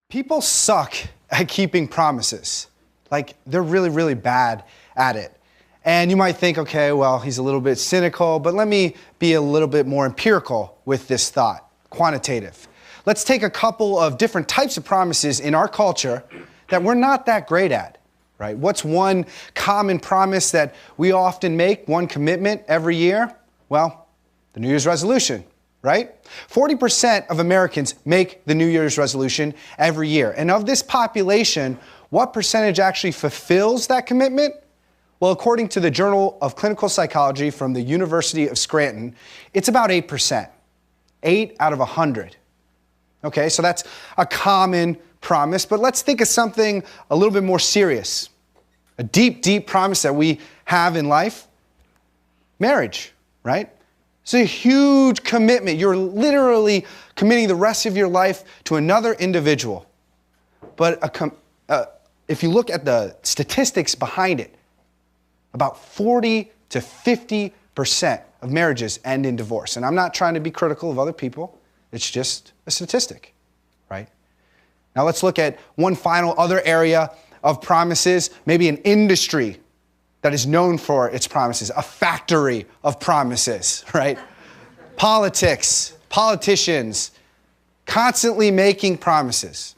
People suck at keeping promises. Like, they're really, really bad at it. And you might think, okay, well, he's a little bit cynical, but let me be a little bit more empirical with this thought, quantitative. Let's take a couple of different types of promises in our culture that we're not that great at, right? What's one common promise that we often make, one commitment every year? Well, the New Year's resolution, right? 40% of Americans make the New Year's resolution every year. And of this population, what percentage actually fulfills that commitment? Well, according to the Journal of Clinical Psychology from the University of Scranton, it's about 8%. 8 out of 100. Okay, so that's a common promise, but let's think of something a little bit more serious. A deep, deep promise that we have in life. Marriage, right? It's a huge commitment. You're literally committing the rest of your life to another individual. But if you look at the statistics behind it, about 40 to 50% of marriages end in divorce. And I'm not trying to be critical of other people. It's just a statistic, right? Now let's look at one final other area of promises, maybe an industry that is known for its promises, a factory of promises, right? Politics, politicians, constantly making promises.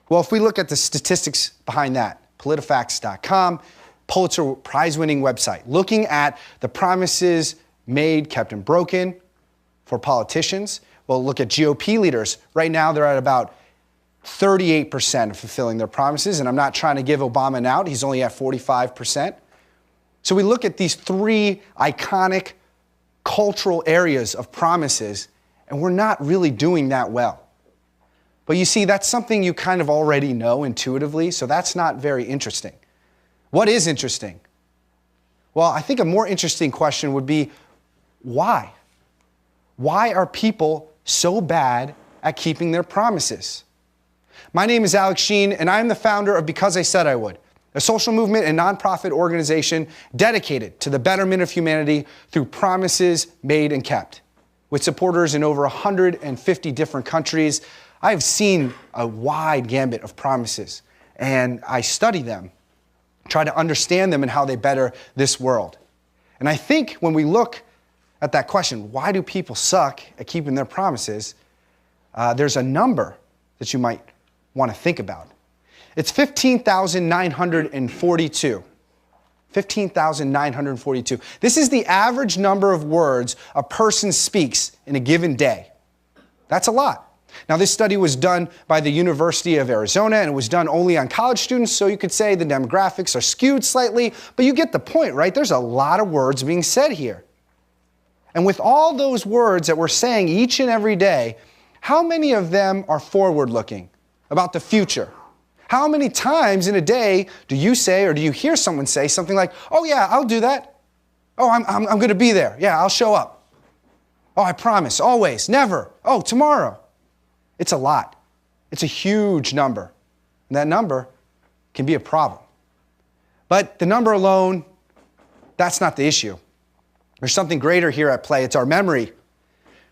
Well, if we look at the statistics behind that, PolitiFacts.com, Pulitzer Prize-winning website, looking at the promises made, kept, and broken for politicians. Well, look at GOP leaders. Right now, they're at about 38% of fulfilling their promises, and I'm not trying to give Obama an out. He's only at 45%. So we look at these three iconic cultural areas of promises, and we're not really doing that well. But you see, that's something you kind of already know intuitively, so that's not very interesting. What is interesting? Well, I think a more interesting question would be, why? Why are people so bad at keeping their promises? My name is Alex Sheen, and I am the founder of Because I Said I Would, a social movement and nonprofit organization dedicated to the betterment of humanity through promises made and kept. With supporters in over 150 different countries, I have seen a wide gambit of promises, and I study them, try to understand them and how they better this world. And I think when we look at that question, why do people suck at keeping their promises? There's a number that you might want to think about. It's 15,942. 15,942. This is the average number of words a person speaks in a given day. That's a lot. Now, this study was done by the University of Arizona, and it was done only on college students, so you could say the demographics are skewed slightly, but you get the point, right? There's a lot of words being said here. And with all those words that we're saying each and every day, how many of them are forward-looking, about the future? How many times in a day do you say, or do you hear someone say something like, oh yeah, I'll do that. Oh, I'm going to be there. Yeah, I'll show up. Oh, I promise, always, never. Oh, tomorrow. It's a lot. It's a huge number. And that number can be a problem. But the number alone, that's not the issue. There's something greater here at play. It's our memory.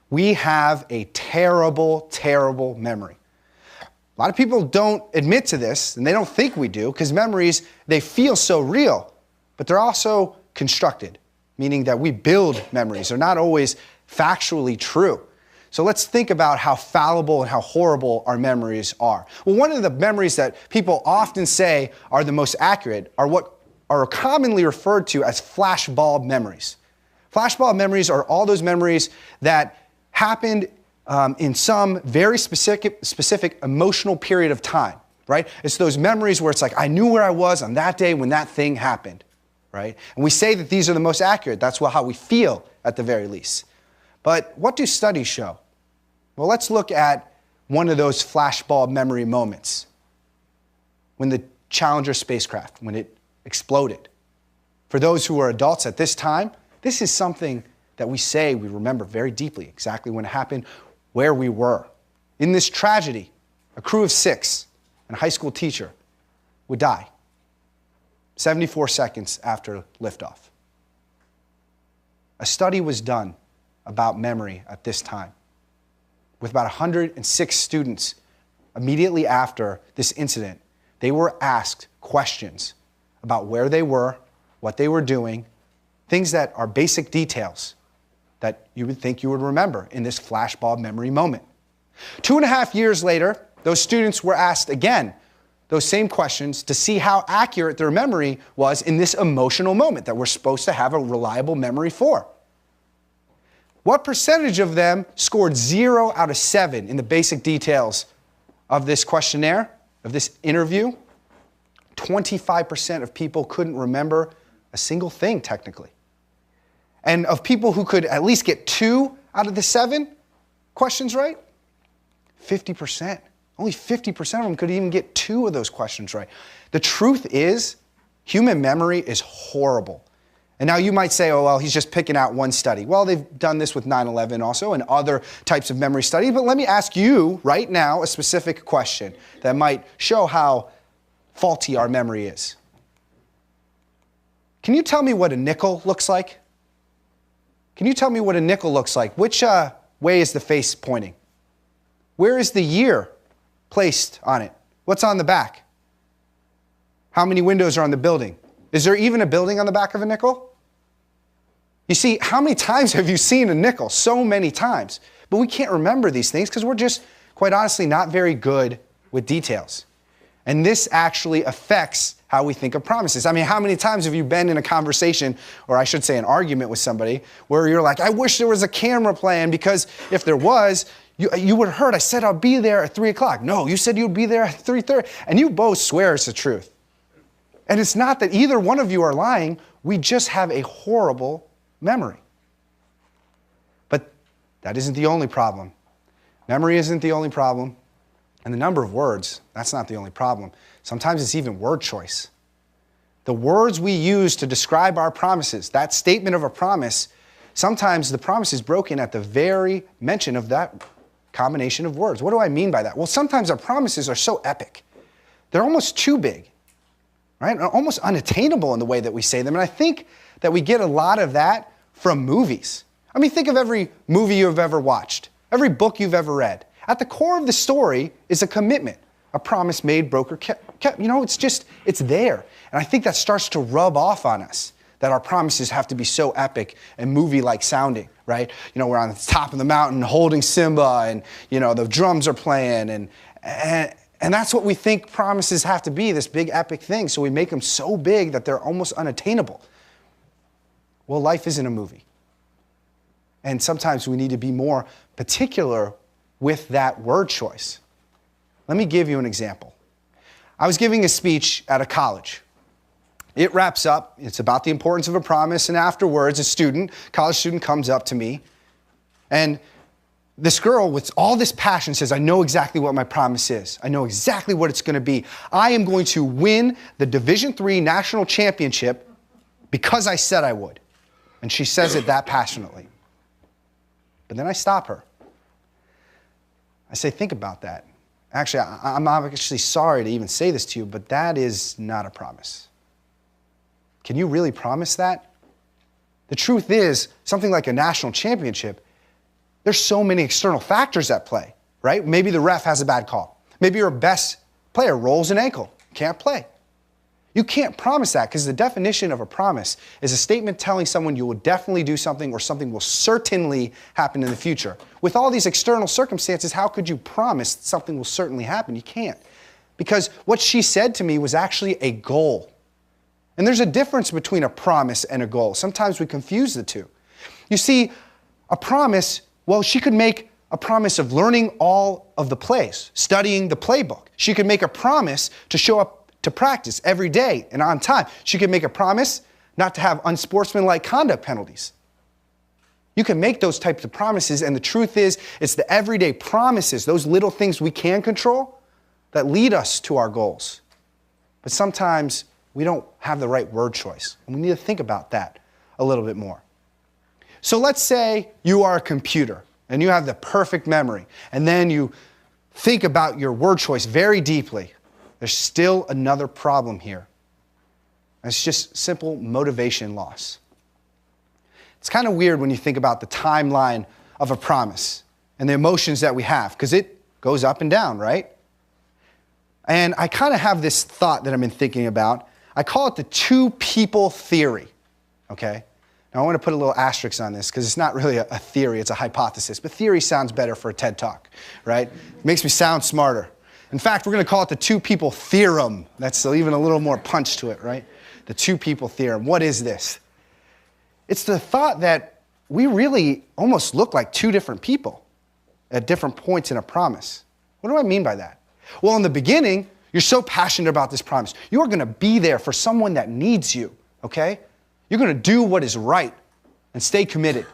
We have a terrible, terrible memory. A lot of people don't admit to this, and they don't think we do, because memories, they feel so real, but they're also constructed, meaning that we build memories. They're not always factually true. So let's think about how fallible and how horrible our memories are. Well, one of the memories that people often say are the most accurate are what are commonly referred to as flashbulb memories. Flashbulb memories are all those memories that happened in some very specific emotional period of time, right? It's those memories where it's like, I knew where I was on that day when that thing happened, right? And we say that these are the most accurate. That's how we feel at the very least. But what do studies show? Well, let's look at one of those flashbulb memory moments. When the Challenger spacecraft, when it exploded. For those who are adults at this time, this is something that we say we remember very deeply, exactly when it happened, where we were. In this tragedy, a crew of 6 and a high school teacher would die 74 seconds after liftoff. A study was done about memory at this time with about 106 students immediately after this incident, they were asked questions about where they were, what they were doing, things that are basic details that you would think you would remember in this flashbulb memory moment. 2.5 years later, those students were asked again those same questions to see how accurate their memory was in this emotional moment that we're supposed to have a reliable memory for. What percentage of them scored 0 out of 7 in the basic details of this questionnaire, of this interview? 25% of people couldn't remember a single thing, technically. And of people who could at least get 2 out of the 7 questions right, 50%. Only 50% of them could even get 2 of those questions right. The truth is, human memory is horrible. And now you might say, oh, well, he's just picking out one study. Well, they've done this with 9/11 also and other types of memory studies. But let me ask you right now a specific question that might show how faulty our memory is. Can you tell me what a nickel looks like? Can you tell me what a nickel looks like? Which way is the face pointing? Where is the year placed on it? What's on the back? How many windows are on the building? Is there even a building on the back of a nickel? You see, how many times have you seen a nickel? So many times. But we can't remember these things because we're just, quite honestly, not very good with details. And this actually affects how we think of promises. I mean, how many times have you been in a conversation, or I should say an argument with somebody, where you're like, I wish there was a camera plan because if there was, you would have heard I said I'll be there at 3 o'clock. No, you said you'd be there at 3:30. And you both swear it's the truth. And it's not that either one of you are lying. We just have a horrible memory. But that isn't the only problem. Memory isn't the only problem. And the number of words, that's not the only problem. Sometimes it's even word choice. The words we use to describe our promises, that statement of a promise, sometimes the promise is broken at the very mention of that combination of words. What do I mean by that? Well, sometimes our promises are so epic. They're almost too big, right? Almost unattainable in the way that we say them. And I think that we get a lot of that from movies. I mean, think of every movie you've ever watched, every book you've ever read. At the core of the story is a commitment, a promise made, broke, or kept. You know, it's there. And I think that starts to rub off on us, that our promises have to be so epic and movie-like sounding, right? You know, we're on the top of the mountain holding Simba and, you know, the drums are playing and that's what we think promises have to be, this big epic thing. So we make them so big that they're almost unattainable. Well, life isn't a movie. And sometimes we need to be more particular with that word choice. Let me give you an example. I was giving a speech at a college. It wraps up. It's about the importance of a promise. And afterwards, college student comes up to me. And this girl with all this passion says, I know exactly what my promise is. I know exactly what it's going to be. I am going to win the Division III national championship because I said I would. And she says it that passionately. But then I stop her. I say, think about that. Actually, I'm actually sorry to even say this to you, but that is not a promise. Can you really promise that? The truth is, something like a national championship, there's so many external factors at play, right? Maybe the ref has a bad call. Maybe your best player rolls an ankle, can't play. You can't promise that because the definition of a promise is a statement telling someone you will definitely do something or something will certainly happen in the future. With all these external circumstances, how could you promise something will certainly happen? You can't. Because what she said to me was actually a goal. And there's a difference between a promise and a goal. Sometimes we confuse the two. You see, a promise, well, she could make a promise of learning all of the plays, studying the playbook. She could make a promise to show up to practice every day and on time. She could make a promise not to have unsportsmanlike conduct penalties. You can make those types of promises, and the truth is, it's the everyday promises, those little things we can control, that lead us to our goals. But sometimes we don't have the right word choice, and we need to think about that a little bit more. So let's say you are a computer, and you have the perfect memory, and then you think about your word choice very deeply. There's still another problem here. It's just simple motivation loss. It's kind of weird when you think about the timeline of a promise and the emotions that we have, because it goes up and down, right? And I kind of have this thought that I've been thinking about. I call it the two-people theory, okay? Now I want to put a little asterisk on this because it's not really a theory, it's a hypothesis. But theory sounds better for a TED Talk, right? It makes me sound smarter. In fact, we're going to call it the two-people theorem. That's even a little more punch to it, right? The two-people theorem. What is this? It's the thought that we really almost look like two different people at different points in a promise. What do I mean by that? Well, in the beginning, you're so passionate about this promise. You're going to be there for someone that needs you, okay? You're going to do what is right and stay committed.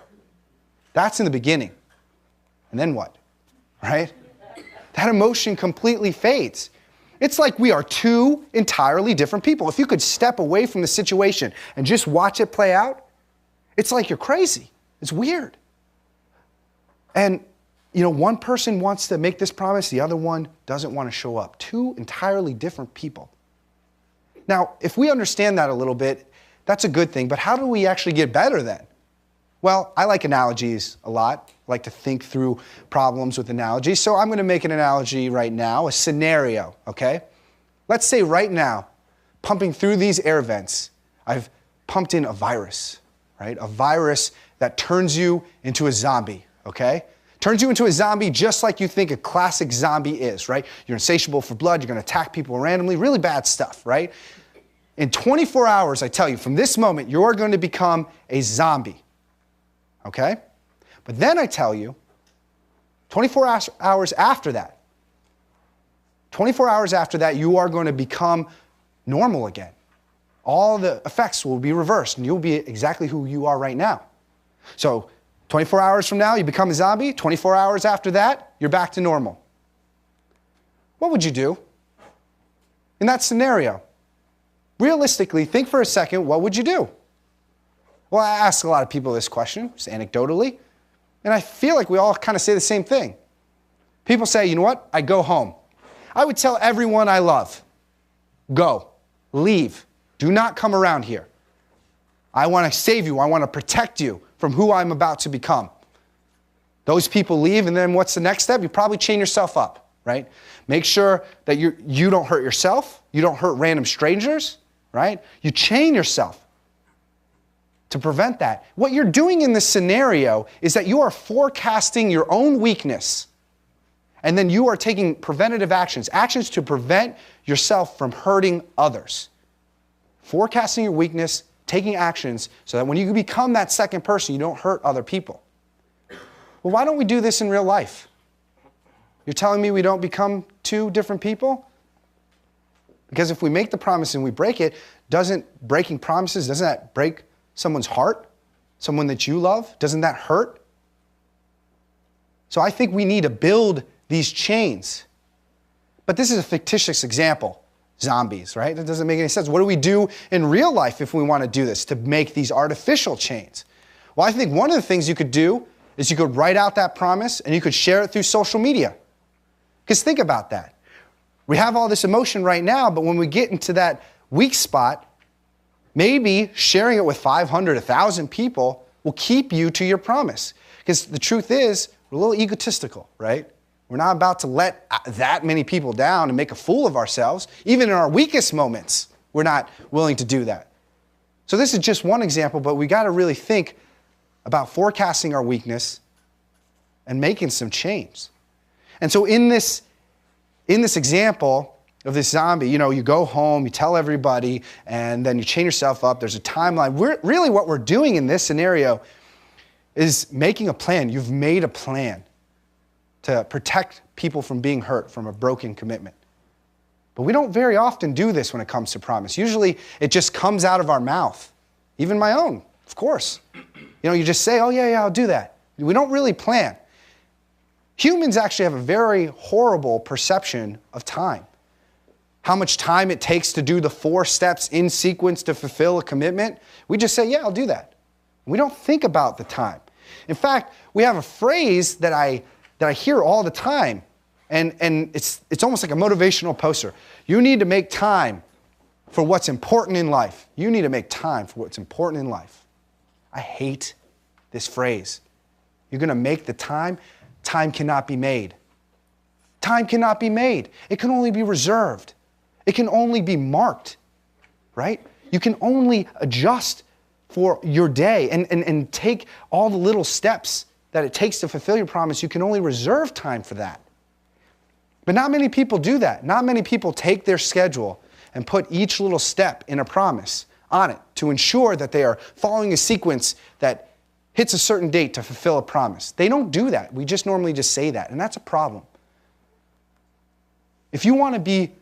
That's in the beginning. And then what, right? That emotion completely fades. It's like we are two entirely different people. If you could step away from the situation and just watch it play out, it's like you're crazy. It's weird. And, one person wants to make this promise, the other one doesn't want to show up. Two entirely different people. Now, if we understand that a little bit, that's a good thing, but how do we actually get better then? Well, I like analogies a lot. I like to think through problems with analogies, so I'm going to make an analogy right now, a scenario, okay? Let's say right now, pumping through these air vents, I've pumped in a virus, right? A virus that turns you into a zombie, okay? Turns you into a zombie just like you think a classic zombie is, right? You're insatiable for blood, you're going to attack people randomly, really bad stuff, right? In 24 hours, I tell you, from this moment, you're going to become a zombie, okay? But then I tell you, 24 hours after that, you are going to become normal again. All the effects will be reversed, and you'll be exactly who you are right now. So 24 hours from now, you become a zombie. 24 hours after that, you're back to normal. What would you do in that scenario? Realistically, think for a second, what would you do? Well, I ask a lot of people this question, just anecdotally, and I feel like we all kind of say the same thing. People say, you know what? I go home. I would tell everyone I love, go, leave, do not come around here. I want to save you. I want to protect you from who I'm about to become. Those people leave, and then what's the next step? You probably chain yourself up, right? Make sure that you don't hurt yourself. You don't hurt random strangers, right? You chain yourself to prevent that. What you're doing in this scenario is that you are forecasting your own weakness, and then you are taking preventative actions to prevent yourself from hurting others. Forecasting your weakness, taking actions so that when you become that second person, you don't hurt other people. Well, why don't we do this in real life? You're telling me we don't become two different people? Because if we make the promise and we break it, doesn't that break someone's heart? Someone that you love? Doesn't that hurt? So I think we need to build these chains. But this is a fictitious example. Zombies, right? That doesn't make any sense. What do we do in real life if we want to do this, to make these artificial chains? Well, I think one of the things you could do is you could write out that promise and you could share it through social media. Because think about that. We have all this emotion right now, but when we get into that weak spot, maybe sharing it with 500, 1,000 people will keep you to your promise. Because the truth is, we're a little egotistical, right? We're not about to let that many people down and make a fool of ourselves. Even in our weakest moments, we're not willing to do that. So this is just one example, but we got to really think about forecasting our weakness and making some change. And so in this example of this zombie, you go home, you tell everybody, and then you chain yourself up. There's a timeline. Really what we're doing in this scenario is making a plan. You've made a plan to protect people from being hurt from a broken commitment. But we don't very often do this when it comes to promise. Usually it just comes out of our mouth. Even my own, of course. You just say, oh yeah, I'll do that. We don't really plan. Humans actually have a very horrible perception of time. How much time it takes to do the 4 steps in sequence to fulfill a commitment. We just say, yeah, I'll do that. We don't think about the time. In fact, we have a phrase that I hear all the time, and it's almost like a motivational poster. You need to make time for what's important in life. You need to make time for what's important in life. I hate this phrase. You're going to make the time. Time cannot be made. Time cannot be made. It can only be reserved. It can only be marked, right? You can only adjust for your day and take all the little steps that it takes to fulfill your promise. You can only reserve time for that. But not many people do that. Not many people take their schedule and put each little step in a promise on it to ensure that they are following a sequence that hits a certain date to fulfill a promise. They don't do that. We just normally just say that, and that's a problem. If you want to be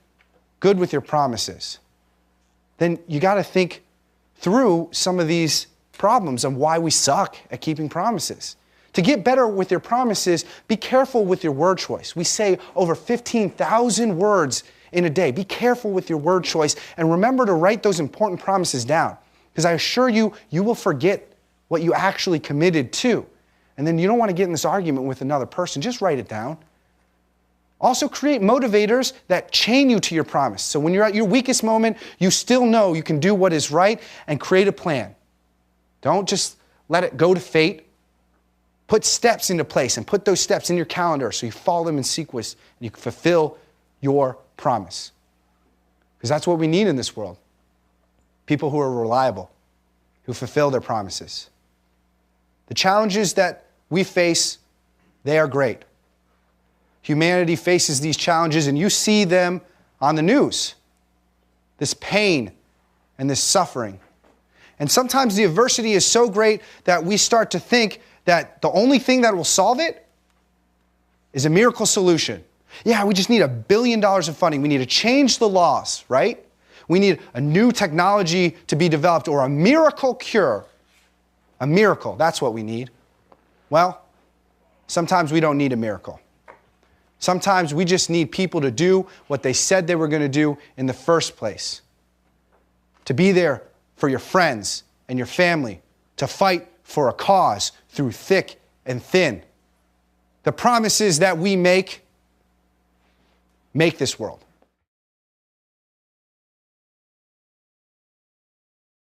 good with your promises, then you got to think through some of these problems of why we suck at keeping promises. To get better with your promises, be careful with your word choice. We say over 15,000 words in a day. Be careful with your word choice and remember to write those important promises down, because I assure you, you will forget what you actually committed to. And then you don't want to get in this argument with another person. Just write it down. Also create motivators that chain you to your promise. So when you're at your weakest moment, you still know you can do what is right, and create a plan. Don't just let it go to fate. Put steps into place and put those steps in your calendar so you follow them in sequence and you can fulfill your promise. Because that's what we need in this world. People who are reliable, who fulfill their promises. The challenges that we face, they are great. Humanity faces these challenges, and you see them on the news. This pain and this suffering. And sometimes the adversity is so great that we start to think that the only thing that will solve it is a miracle solution. Yeah, we just need $1 billion of funding. We need to change the laws, right? We need a new technology to be developed, or a miracle cure. A miracle, that's what we need. Well, sometimes we don't need a miracle. Sometimes we just need people to do what they said they were going to do in the first place. To be there for your friends and your family. To fight for a cause through thick and thin. The promises that we make this world.